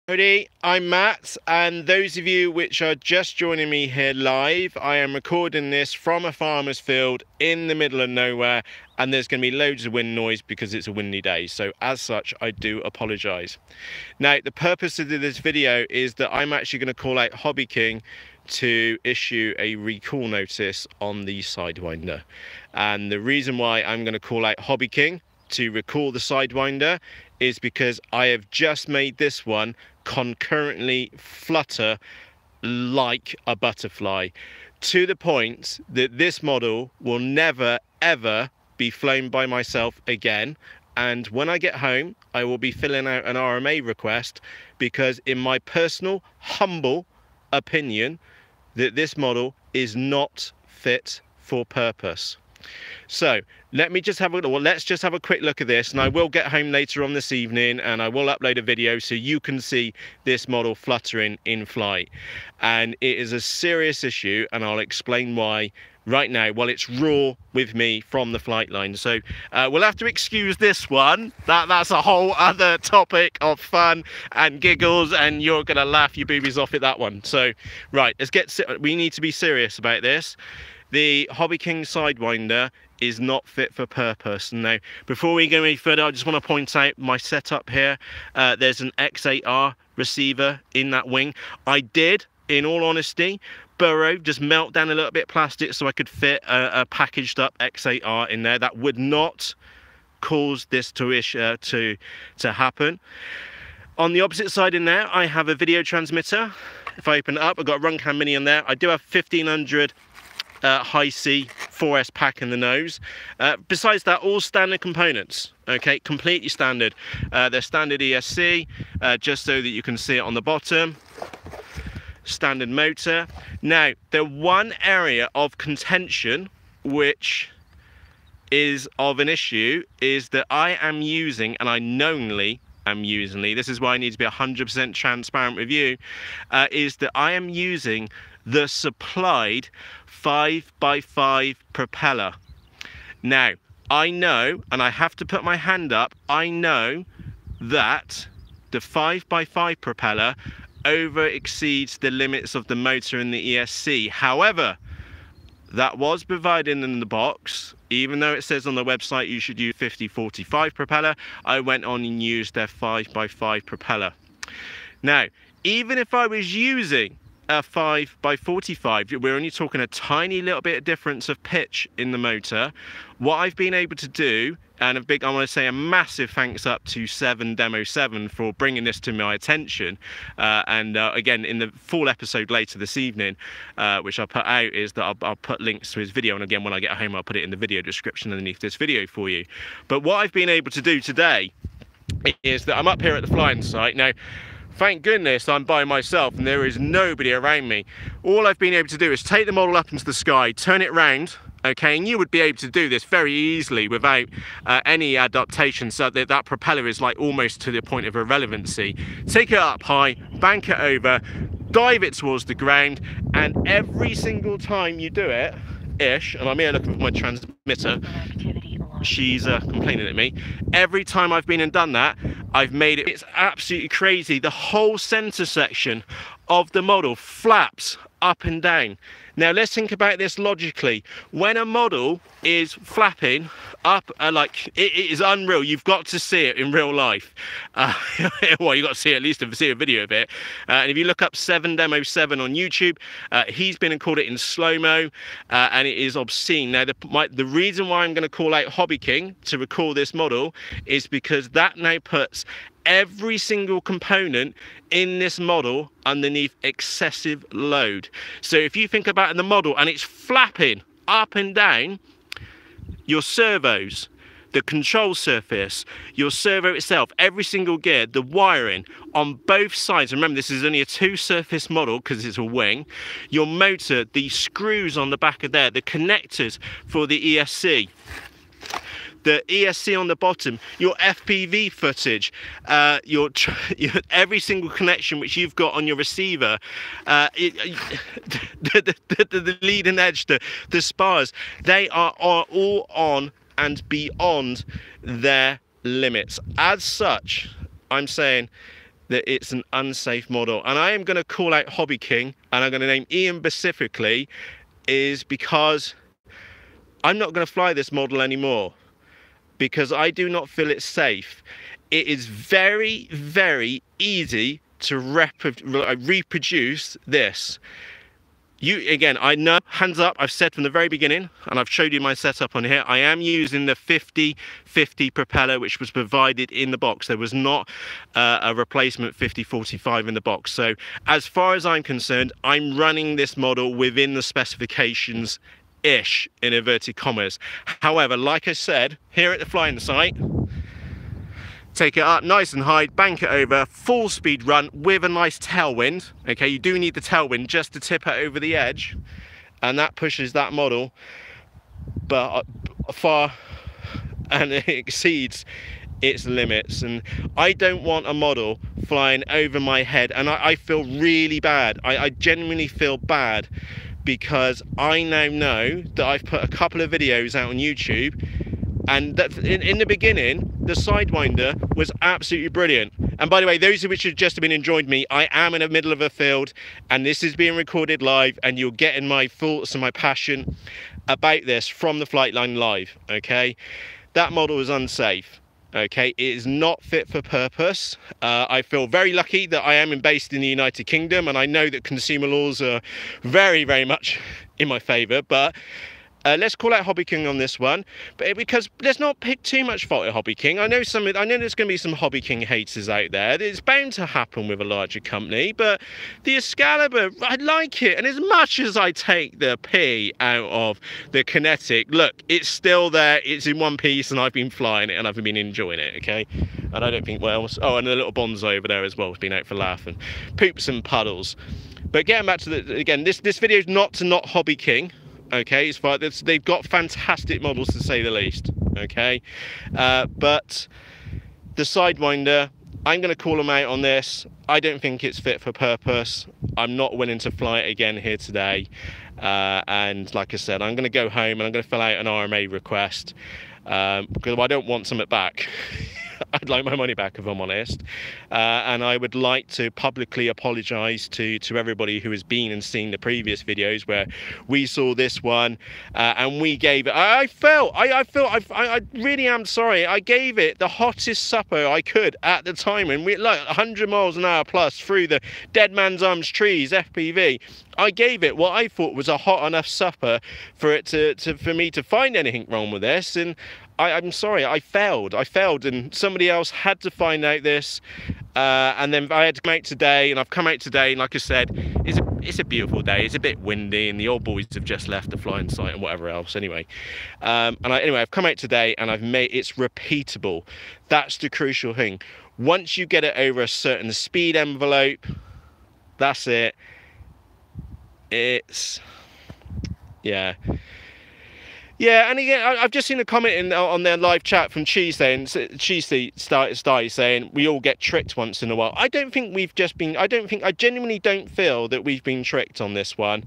Howdy, I'm Matt, and those of you which are just joining me here live, I am recording this from a farmer's field in the middle of nowhere, and there's going to be loads of wind noise because it's a windy day, so as such I do apologise. Now the purpose of this video is that I'm actually going to call out HobbyKing to issue a recall notice on the Sidewinder, and the reason why I'm going to call out HobbyKing to recall the Sidewinder is because I have just made this one concurrently flutter like a butterfly, to the point that this model will never ever be flown by myself again. And when I get home, I will be filling out an RMA request, because in my personal humble opinion that this model is not fit for purpose. So let's just have a quick look at this, and I will get home later on this evening and I will upload a video so you can see this model fluttering in flight. And it is a serious issue, and I'll explain why right now while it's raw with me from the flight line. So we'll have to excuse this one. That's a whole other topic of fun and giggles, and you're gonna laugh your boobies off at that one. So right, we need to be serious about this. The HobbyKing Sidewinder is not fit for purpose. Now, before we go any further, I just want to point out my setup here. There's an X8R receiver in that wing. I did, in all honesty, just melt down a little bit of plastic so I could fit a packaged up X8R in there. That would not cause this to happen. On the opposite side in there, I have a video transmitter. If I open it up, I've got a Runcam Mini on there. I do have 1500 high C 4S pack in the nose. Besides that, all standard components, okay, completely standard. They're standard ESC, just so that you can see it on the bottom. Standard motor. Now, the one area of contention which is of an issue is that I am using, and I knowingly am using, this is why I need to be 100% transparent with you, is that I am using the supplied 5x5 propeller. Now, I know, and I have to put my hand up, I know that the 5x5 propeller over exceeds the limits of the motor in the ESC. However, that was provided in the box. Even though it says on the website you should use 50-45 propeller, I went on and used their 5x5 propeller. Now, even if I was using a 5x45, we're only talking a tiny little bit of difference of pitch in the motor. What I've been able to do, and I want to say a massive thanks up to Demo 7 for bringing this to my attention, again in the full episode later this evening, which I'll put out, is that I'll put links to his video, and again when I get home I'll put it in the video description underneath this video for you. But what I've been able to do today is that I'm up here at the flying site. Now, thank goodness I'm by myself and there is nobody around me. All I've been able to do is take the model up into the sky, turn it round, okay, and you would be able to do this very easily without any adaptation, so that that propeller is like almost to the point of irrelevancy. Take it up high, bank it over, dive it towards the ground, and every single time you do it, and I'm here looking for my transmitter, she's complaining at me. Every time I've been and done that, I've made it, it's absolutely crazy. The whole center section of the model flaps up and down. Now let's think about this logically. When a model is flapping up, it is unreal. You've got to see it in real life. Well, you've got to see at least see a video of it. And if you look up Demo 7 on YouTube, he's been and called it in slow-mo, and it is obscene. Now the reason why I'm going to call out HobbyKing to recall this model is because that now puts every single component in this model underneath excessive load. So if you think about the model and it's flapping up and down, your servos, the control surface, your servo itself, every single gear, the wiring on both sides, remember this is only a two-surface model because it's a wing, your motor, the screws on the back of there, the connectors for the ESC, the ESC on the bottom, your FPV footage, your every single connection which you've got on your receiver, the leading edge, the spars, they are all on and beyond their limits. As such, I'm saying that it's an unsafe model. And I am going to call out HobbyKing, and I'm going to name Ian specifically, is because I'm not going to fly this model anymore, because I do not feel it's safe. It is very, very easy to reproduce this. Again, I know, hands up, I've said from the very beginning, and I've showed you my setup on here, I am using the 50/50 propeller, which was provided in the box. There was not a replacement 50/45 in the box. So as far as I'm concerned, I'm running this model within the specifications ish, in inverted commas. However, like I said, here at the flying site, take it up nice and high, bank it over, full speed run with a nice tailwind. Okay, you do need the tailwind just to tip it over the edge, and that pushes that model but far, and it exceeds its limits. And I don't want a model flying over my head, and I feel really bad. I genuinely feel bad, because I now know that I've put a couple of videos out on YouTube, and that in the beginning, the Sidewinder was absolutely brilliant. And by the way, those of which have just been enjoying me, I am in the middle of a field, and this is being recorded live, and you're getting my thoughts and my passion about this from the flight line live, okay? That model is unsafe. Okay, it is not fit for purpose. I feel very lucky that I am based in the United Kingdom, and I know that consumer laws are very, very much in my favour, but let's call out HobbyKing on this one, but because let's not pick too much fault at HobbyKing. I know there's going to be some HobbyKing haters out there. It's bound to happen with a larger company, but the Excalibur, I like it, and as much as I take the P out of the Kinetic, look, it's still there, it's in one piece, and I've been flying it, and I've been enjoying it, okay? And I don't think what else. Oh, and a little bonsai over there as well has been out for laughing. Poops and puddles. But getting back to again, this video is not HobbyKing. Okay, it's fine. They've got fantastic models, to say the least. Okay, but the Sidewinder, I'm going to call them out on this. I don't think it's fit for purpose. I'm not willing to fly it again here today. And like I said, I'm going to go home and I'm going to fill out an RMA request, because I don't want something back. I'd like my money back, if I'm honest, and I would like to publicly apologise to everybody who has been and seen the previous videos where we saw this one and we gave it. I really am sorry. I gave it the hottest supper I could at the time, and we like 100 miles an hour plus through the Dead Man's Arms trees, FPV. I gave it what I thought was a hot enough supper for it for me to find anything wrong with this, and I'm sorry, I failed, and somebody else had to find out this, and then I had to come out today, and I've come out today, and like I said, it's a beautiful day. It's a bit windy, and the old boys have just left the flying site and whatever else. Anyway, anyway, I've come out today, and I've made it's repeatable. That's the crucial thing. Once you get it over a certain speed envelope, that's it. It's yeah, and again, I've just seen a comment on their live chat from Cheese saying we all get tricked once in a while. I don't think we've just been. I genuinely don't feel that we've been tricked on this one.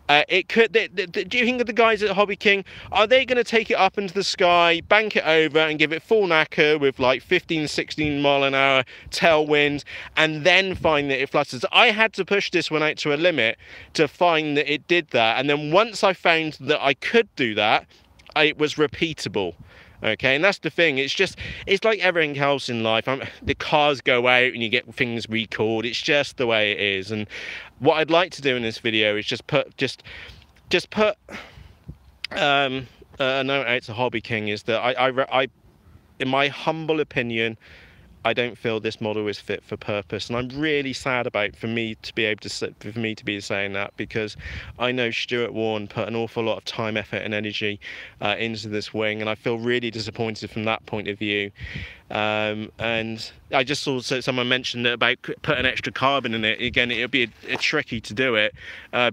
It could. Do you think of the guys at HobbyKing? Are they going to take it up into the sky, bank it over, and give it full knacker with like 15, 16 mile an hour tailwind, and then find that it flutters? I had to push this one out to a limit to find that it did that, and then once I found that I could do that, it was repeatable. Okay, and that's the thing. It's like everything else in life. The cars go out and you get things recalled. It's just the way it is. And what I'd like to do in this video is just put a note out to HobbyKing, is that I in my humble opinion, I don't feel this model is fit for purpose, and I'm really sad for me to be saying that, because I know Stuart Warren put an awful lot of time, effort, and energy into this wing, and I feel really disappointed from that point of view. And I just saw someone mentioned about putting extra carbon in it. Again, it'll be a tricky to do it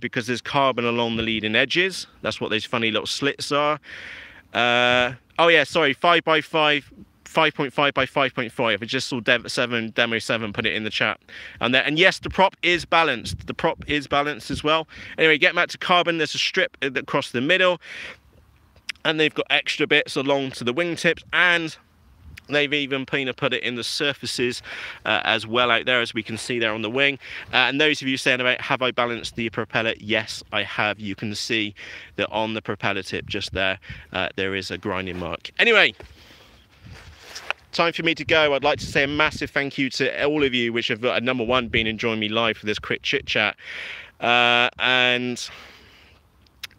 because there's carbon along the leading edges. That's what those funny little slits are. Oh yeah, sorry, 5x5. 5.5 by 5.5. I just saw Demo 7 put it in the chat. And yes, the prop is balanced. The prop is balanced as well. Anyway, get back to carbon. There's a strip across the middle, and they've got extra bits along to the wingtips, and They've even put it in the surfaces as well out there, as we can see there on the wing. And those of you saying about, have I balanced the propeller? Yes, I have. You can see that on the propeller tip just there, there is a grinding mark. Anyway, time for me to go. I'd like to say a massive thank you to all of you which have, number one, been enjoying me live for this quick chit chat. And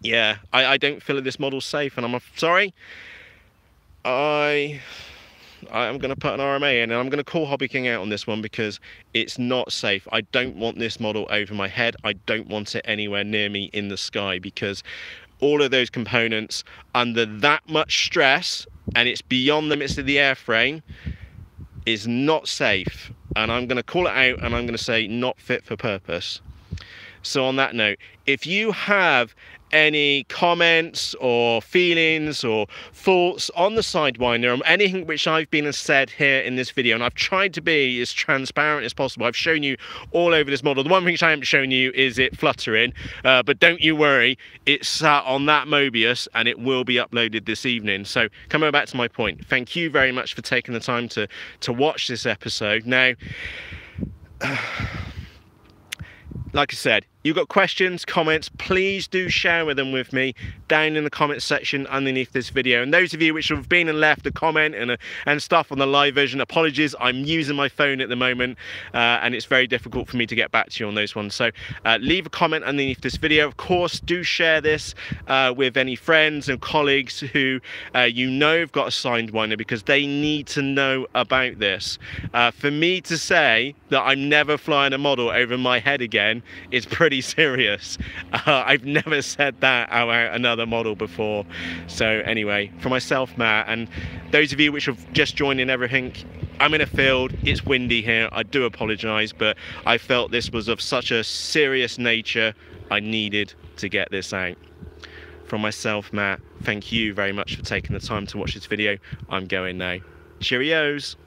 yeah, I don't feel that this model's safe, and I'm sorry. I'm going to put an RMA in, and I'm going to call HobbyKing out on this one because it's not safe. I don't want this model over my head. I don't want it anywhere near me in the sky, because all of those components under that much stress, and it's beyond the limits of the airframe, is not safe. And I'm going to call it out, and I'm going to say not fit for purpose. So on that note, if you have any comments or feelings or thoughts on the Sidewinder, or anything which I've been and said here in this video, and I've tried to be as transparent as possible. I've shown you all over this model. The one thing which I haven't shown you is it fluttering, but don't you worry, it's sat on that Mobius and it will be uploaded this evening. So coming back to my point, thank you very much for taking the time to watch this episode. Now, like I said, you've got questions, comments, please do share them with me down in the comment section underneath this video. And those of you which have been and left a comment and stuff on the live version, apologies, I'm using my phone at the moment and it's very difficult for me to get back to you on those ones. So leave a comment underneath this video. Of course, do share this with any friends and colleagues who you know have got a Sidewinder, because they need to know about this. For me to say that I'm never flying a model over my head again is pretty serious. I've never said that about another model before. So anyway, for myself, Matt, and those of you which have just joined in everything, I'm in a field, it's windy here, I do apologise, but I felt this was of such a serious nature, I needed to get this out. From myself, Matt, thank you very much for taking the time to watch this video. I'm going now. Cheerios.